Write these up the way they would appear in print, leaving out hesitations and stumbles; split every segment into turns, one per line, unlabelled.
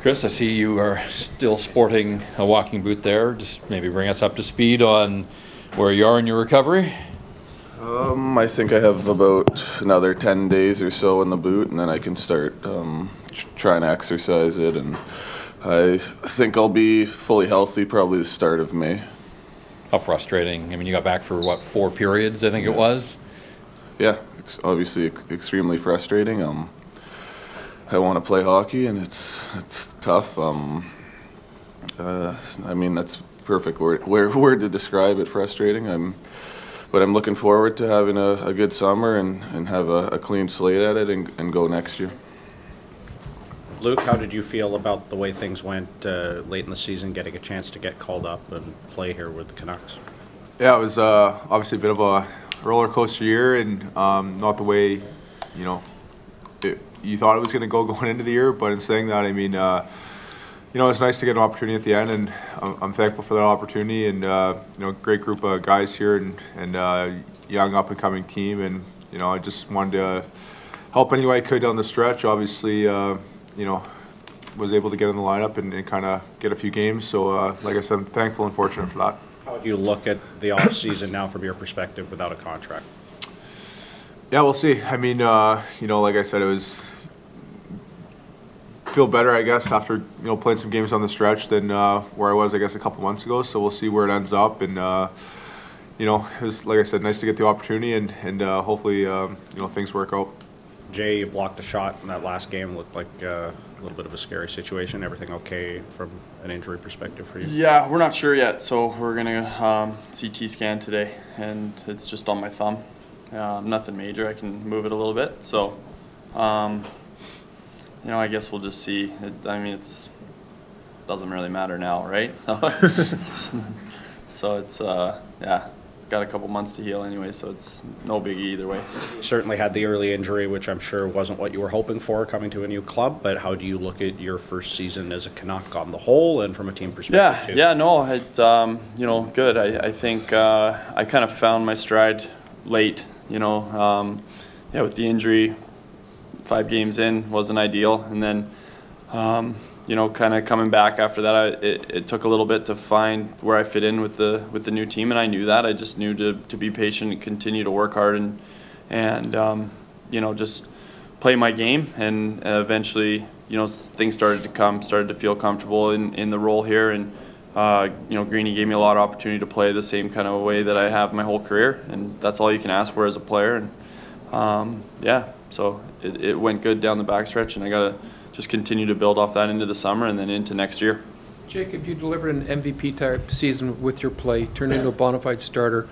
Chris, I see you are still sporting a walking boot there. Just maybe bring us up to speed on where you are in your recovery.
I think I have about another 10 days or so in the boot, and then I can start trying to exercise it, and I think I'll be fully healthy probably the start of May.
How frustrating. I mean, you got back for, what, 4 periods, I think it was?
Yeah, obviously extremely frustrating. I want to play hockey, and it's tough. I mean, that's perfect word to describe it. Frustrating. But I'm looking forward to having a good summer and have a clean slate at it and go next year.
Luke, how did you feel about the way things went late in the season, getting a chance to get called up and play here with the Canucks?
Yeah, it was obviously a bit of a roller coaster year, and not the way you thought it was going to go going into the year. But in saying that, I mean, it's nice to get an opportunity at the end, and I'm thankful for that opportunity. And great group of guys here, and young up and coming team, and I just wanted to help any way I could down the stretch. Obviously, was able to get in the lineup and kind of get a few games. So, like I said, I'm thankful and fortunate for that.
How do you look at the off season now from your perspective without a contract?
Yeah, we'll see. I mean, like I said, it was feel better, I guess, after playing some games on the stretch than where I was, I guess, a couple months ago. So we'll see where it ends up, and it was, like I said, nice to get the opportunity, and hopefully things work out.
Jay, you blocked a shot in that last game. Looked like a little bit of a scary situation. Everything okay from an injury perspective for you?
Yeah, we're not sure yet. So we're gonna CT scan today, and it's just on my thumb. Nothing major. I can move it a little bit. So, I guess we'll just see. It doesn't really matter now, right? So it's yeah. Got a couple months to heal anyway, so it's no biggie either way.
You certainly had the early injury, which I'm sure wasn't what you were hoping for coming to a new club, but how do you look at your first season as a Canuck on the whole and from a team perspective too?
Yeah, no, good. I think I kind of found my stride late, with the injury, 5 games in wasn't ideal, and then kind of coming back after that, it took a little bit to find where I fit in with the new team, and I knew that. I just knew to be patient and continue to work hard and just play my game, and eventually things started to feel comfortable in the role here, and Greeny gave me a lot of opportunity to play the same kind of way that I have my whole career, and that's all you can ask for as a player, and so it went good down the backstretch, and I got to just continue to build off that into the summer and then into next year.
Jacob, you delivered an MVP-type season with your play, turned into a bona fide starter.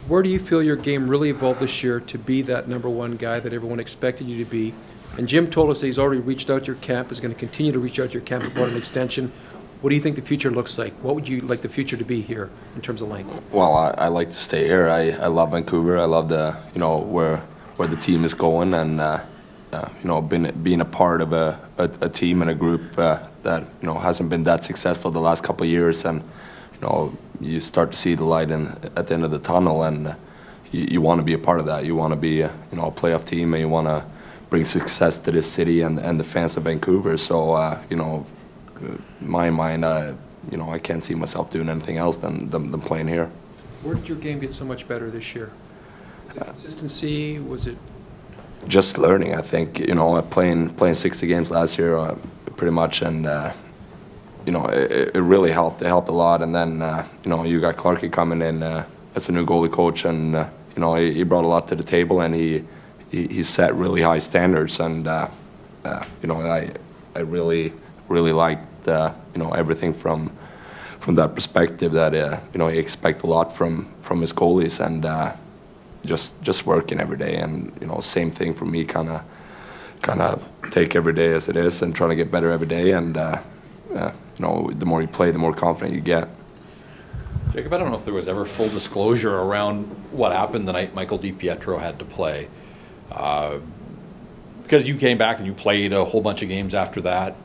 Where do you feel your game really evolved this year to be that #1 guy that everyone expected you to be? And Jim told us that he's already reached out to your camp, is going to continue to reach out to your camp about an extension. What do you think the future looks like? What would you like the future to be here in terms of length?
Well, I like to stay here. I love Vancouver. I love where the team is going, and being a part of a team and a group that hasn't been that successful the last couple of years, and you start to see the light at the end of the tunnel, and you want to be a part of that. You want to be a playoff team, and you want to bring success to this city and the fans of Vancouver. So in my mind, I can't see myself doing anything else than playing here.
Where did your game get so much better this year? Was it consistency? Was it
just learning? I think playing 60 games last year pretty much, and it really helped. It helped a lot. And then you got Clarkie coming in as a new goalie coach, and he brought a lot to the table, and he set really high standards, and I really liked everything from that perspective, that he expect a lot from his goalies, and just working every day, and same thing for me, kind of take every day as it is and trying to get better every day, and the more you play, the more confident you get.
Jacob, I don't know if there was ever full disclosure around what happened the night Michael DiPietro had to play, because you came back and you played a whole bunch of games after that.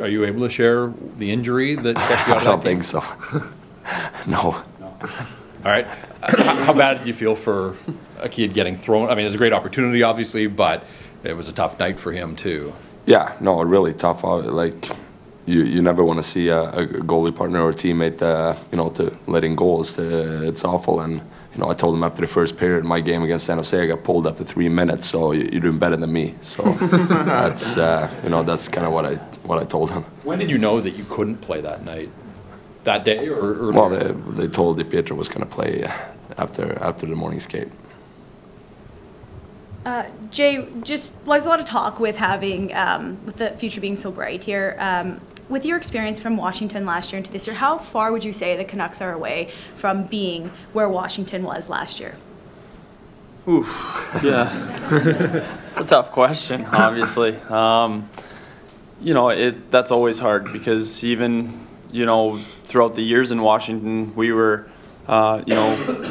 Are you able to share the injury that kept you out of that game?
I don't think so. No.
All right. How bad did you feel for a kid getting thrown? I mean, it's a great opportunity, obviously, but it was a tough night for him, too.
Yeah, no, really tough. Like, you never want to see a goalie partner or teammate, you know, to letting goals. It's awful. And you know, I told him after the first period, my game against San Jose, I got pulled after 3 minutes. So you're doing better than me. So that's you know, that's kind of what I told him.
When did you know that you couldn't play that night? That day or
well, they told DiPietro was going to play after the morning skate.
Jay, just there's a lot of talk with having with the future being so bright here. With your experience from Washington last year into this year, how far would you say the Canucks are away from being where Washington was last year?
Oof. Yeah. It's a tough question, obviously. You know, that's always hard because even, you know, throughout the years in Washington, we were, you know,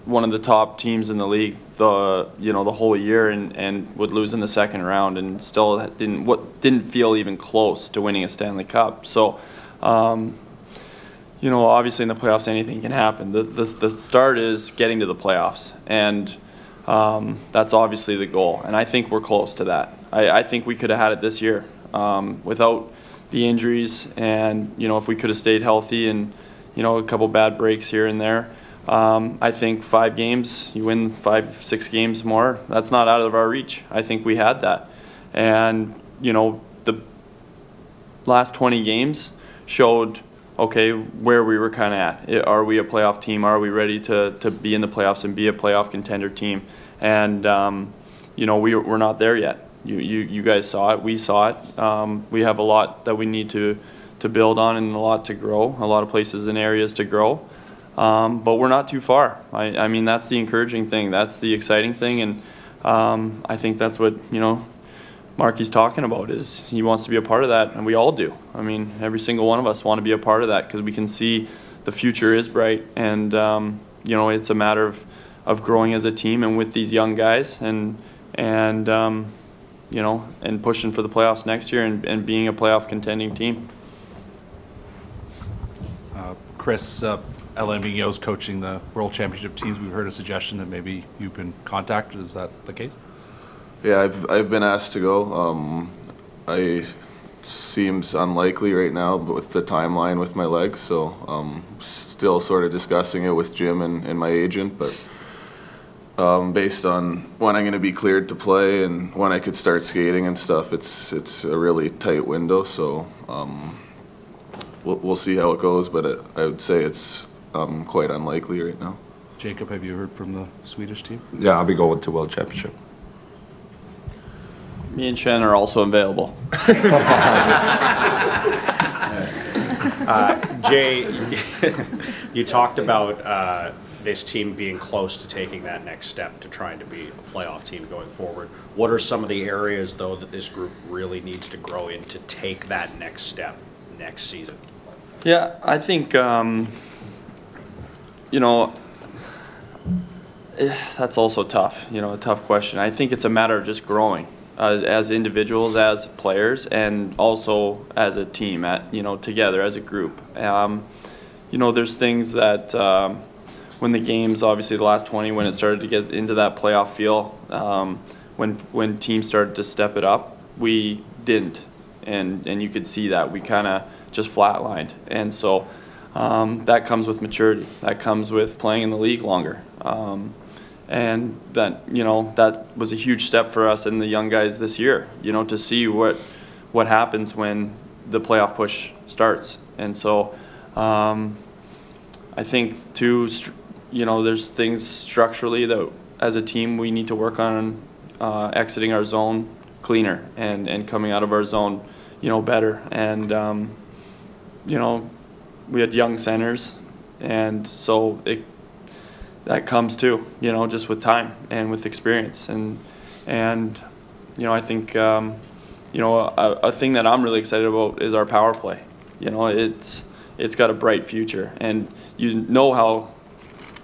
one of the top teams in the league the whole year and would lose in the second round and still didn't feel even close to winning a Stanley Cup. So you know, obviously in the playoffs anything can happen. The start is getting to the playoffs, and that's obviously the goal, and I think we're close to that. I think we could have had it this year without the injuries, and you know, if we could have stayed healthy and you know, a couple bad breaks here and there. I think 5 games, you win 5-6 games more, that's not out of our reach. I think we had that. And, you know, the last 20 games showed, okay, where we were kind of at. Are we a playoff team? Are we ready to be in the playoffs and be a playoff contender team? And, you know, we're not there yet. You guys saw it. We saw it. We have a lot that we need to build on and a lot to grow, a lot of places and areas to grow. But we're not too far. I mean, that's the encouraging thing. That's the exciting thing, and I think that's what, you know, Marky's talking about, is he wants to be a part of that, and we all do. I mean, every single one of us want to be a part of that because we can see the future is bright, and you know, it's a matter of growing as a team and with these young guys, and you know, and pushing for the playoffs next year and being a playoff contending team.
Chris, LNVO's coaching the World Championship teams. We've heard a suggestion that maybe you've been contacted. Is that the case?
Yeah, I've been asked to go. It seems unlikely right now, but with the timeline with my legs, so still sort of discussing it with Jim and my agent. But based on when I'm going to be cleared to play and when I could start skating and stuff, it's a really tight window. So we'll see how it goes, but I would say it's quite unlikely right now.
Jacob, have you heard from the Swedish team?
Yeah, I'll be going to World Championship.
Me and Schenn are also available.
Jay, you talked about this team being close to taking that next step to trying to be a playoff team going forward. What are some of the areas, though, that this group really needs to grow in to take that next step next season?
Yeah, I think, you know, that's also tough, you know, a tough question. I think it's a matter of just growing as individuals, as players, and also as a team, you know, together as a group. You know, there's things that when the games, obviously the last 20, when it started to get into that playoff feel, when teams started to step it up, we didn't, and you could see that. We kind of just flatlined, and so that comes with maturity. That comes with playing in the league longer, and that, you know, that was a huge step for us and the young guys this year. You know, to see what happens when the playoff push starts, and so I think too, you know, there's things structurally that as a team we need to work on, exiting our zone cleaner and coming out of our zone, you know, better. And you know, we had young centers, and so that comes too, you know, just with time and with experience. And you know, I think you know, a thing that I'm really excited about is our power play. You know, it's got a bright future, and you know how,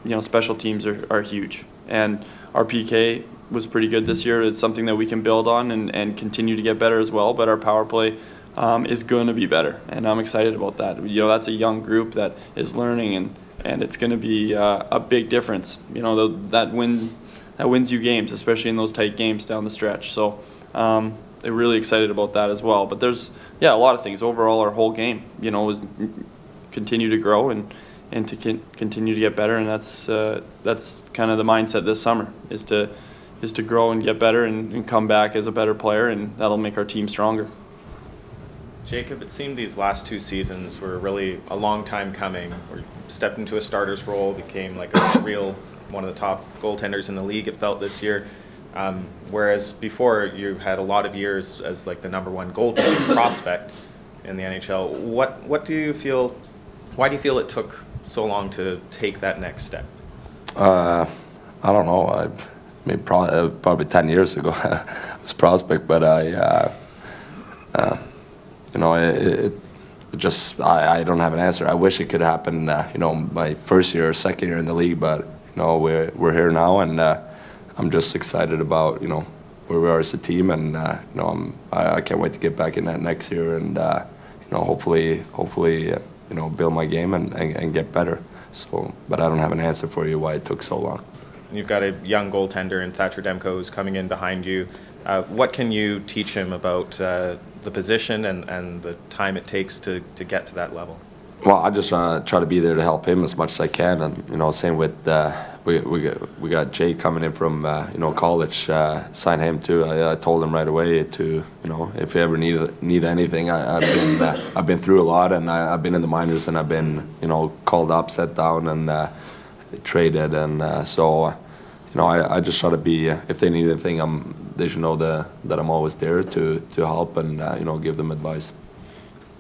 you know, special teams are huge, and our PK was pretty good this year. It's something that we can build on and continue to get better as well, but our power play is going to be better, and I'm excited about that. You know, that's a young group that is learning, and it's going to be a big difference. You know, that wins you games, especially in those tight games down the stretch. So really excited about that as well. But there's a lot of things. Overall, our whole game, you know, is continue to grow and to continue to get better, and that's kind of the mindset this summer is to grow and get better and come back as a better player, and that'll make our team stronger.
Jacob, it seemed these last 2 seasons were really a long time coming. We stepped into a starter's role, became like a real one of the top goaltenders in the league, it felt, this year. Whereas before you had a lot of years as like the #1 goaltender prospect in the NHL. What do you feel? Why do you feel it took so long to take that next step?
I don't know. I mean, probably 10 years ago I was prospect, but you know, it just I don't have an answer. I wish it could happen. You know, my first year or second year in the league, but you know, we're here now, and I'm just excited about, you know, where we are as a team, and you know, I can't wait to get back in that next year, and you know, hopefully you know, build my game and get better. So, but I don't have an answer for you why it took so long.
You've got a young goaltender in Thatcher Demko who's coming in behind you. What can you teach him about the position and the time it takes to get to that level?
Well, I just try to be there to help him as much as I can, and you know, same with we got Jay coming in from you know, college. Sign him too. I told him right away to, you know, if you ever need anything. I've been through a lot, and I've been in the minors, and I've been, you know, called up, set down, and traded, and so you know, I just try to be. If they need anything, they should know that I'm always there to help and you know, give them advice.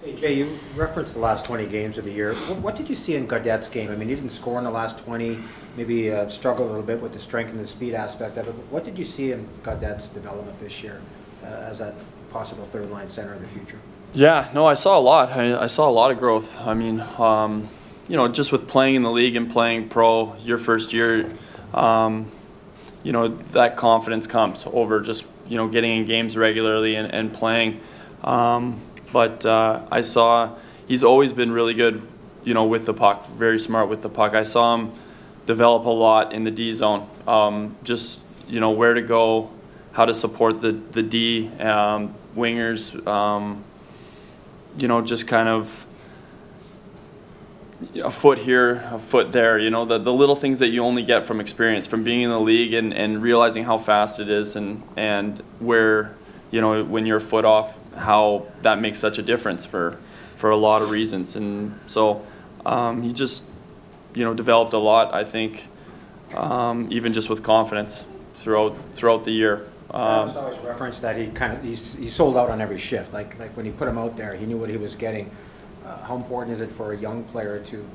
Hey Jay, you referenced the last 20 games of the year. What did you see in Gaudette's game? I mean, he didn't score in the last 20, maybe struggled a little bit with the strength and the speed aspect of it. But what did you see in Gaudette's development this year as that possible third-line center of the future?
Yeah, no, I saw a lot. I saw a lot of growth. I mean, you know, just with playing in the league and playing pro your first year, you know, that confidence comes over just, you know, getting in games regularly and playing. But I saw he's always been really good, you know, with the puck, very smart with the puck. I saw him develop a lot in the D zone, just, you know, where to go, how to support the D, wingers, you know, just kind of a foot here, a foot there, you know, the little things that you only get from experience, from being in the league and realizing how fast it is and where, you know, when you're a foot off, how that makes such a difference for a lot of reasons. And so he just, you know, developed a lot, I think, even just with confidence throughout the year.
I always referenced that he sold out on every shift. Like when he put him out there, he knew what he was getting. How important is it for a young player to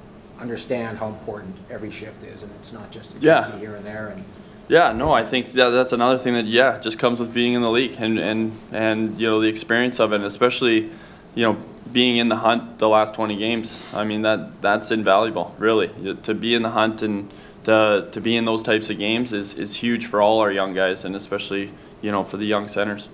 understand how important every shift is, and it's not just a here and there? And
yeah, no, I think that's another thing that just comes with being in the league and you know, the experience of it, and especially, you know, being in the hunt the last 20 games. I mean, that's invaluable, really. To be in the hunt and to be in those types of games is huge for all our young guys, and especially, you know, for the young centers.